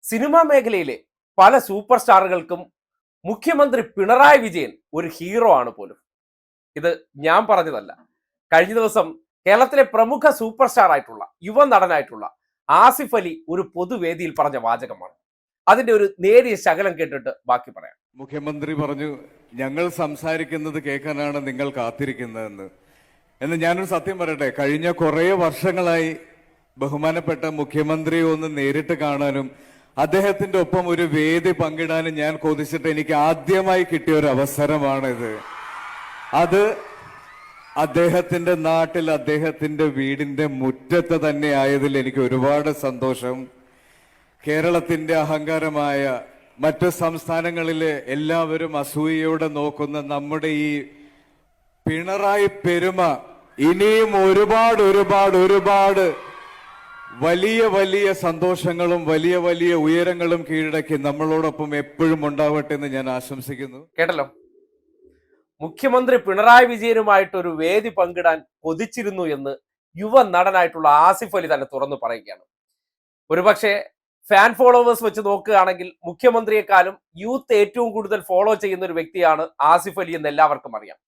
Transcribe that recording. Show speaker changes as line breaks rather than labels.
Cinema മേഖലയിലെ പല super സ്റ്റാറുകൾക്കും മുഖ്യമന്ത്രി പിണറായി വിജയൻ ഒരു ഹീറോ ആണ് പോലും. ഇത് ഞാൻ പറഞ്ഞതല്ല. കഴിഞ്ഞ ദിവസം കേരളത്തിലെ പ്രമുഖ സൂപ്പർ സ്റ്റാർ ആയിട്ടുള്ള യുവ നടനായിട്ടുള്ള ആസിഫ് അലി ഒരു പൊതുവേദിയിൽ പറഞ്ഞ വാചകമാണ്. അതിന്റെ ഒരു നേരിയ ശകലം കേട്ടിട്ട് ബാക്കി പറയാം.
മുഖ്യമന്ത്രി പറഞ്ഞു, ഞങ്ങൾ സംസാരിക്കുന്നത് കേൾക്കാനാണ് നിങ്ങൾ കാത്തിരിക്കുന്നതെന്ന്. എന്ന് ഞാനൊരു സത്യം പറയട്ടെ, കഴിഞ്ഞ കുറേ വർഷങ്ങളായി ബഹുമാനപ്പെട്ട മുഖ്യമന്ത്രിയെ ഒന്ന് നേരിട്ട് കാണാനും അദ്ദേഹത്തിന്റെ ഒപ്പം ഒരു വേദി പങ്കിടാനും ഞാൻ കൊതിച്ചിട്ട് എനിക്ക് ആദ്യമായി കിട്ടിയ ഒരു അവസരമാണിത്. അത് അദ്ദേഹത്തിന്റെ നാട്ടിൽ അദ്ദേഹത്തിന്റെ വീടിന്റെ മുറ്റത്ത് തന്നെ ആയതിൽ എനിക്ക് ഒരുപാട് സന്തോഷം. കേരളത്തിന്റെ അഹങ്കാരമായ മറ്റു സംസ്ഥാനങ്ങളിലെ എല്ലാവരും അസൂയയോടെ നോക്കുന്ന നമ്മുടെ ഈ പിണറായി പെരുമ ഇനിയും ഒരുപാട് ഒരുപാട് ഒരുപാട് വലിയ വലിയ സന്തോഷങ്ങളും വലിയ വലിയ ഉയരങ്ങളും കീഴടക്കി നമ്മളോടൊപ്പം എപ്പോഴും ഉണ്ടാവട്ടെ എന്ന് ഞാൻ ആശംസിക്കുന്നു.
കേട്ടല്ലോ, മുഖ്യമന്ത്രി പിണറായി വിജയനുമായിട്ട് ഒരു വേദി പങ്കിടാൻ കൊതിച്ചിരുന്നു എന്ന് യുവ നടനായിട്ടുള്ള ആസിഫ് അലി തന്നെ തുറന്നു പറയുകയാണ്. ഒരുപക്ഷെ ഫാൻ ഫോളോവേഴ്സ് വെച്ച് നോക്കുകയാണെങ്കിൽ മുഖ്യമന്ത്രിയെക്കാളും യൂത്ത് ഏറ്റവും കൂടുതൽ ഫോളോ ചെയ്യുന്ന ഒരു വ്യക്തിയാണ് ആസിഫ് അലി എന്ന് എല്ലാവർക്കും അറിയാം.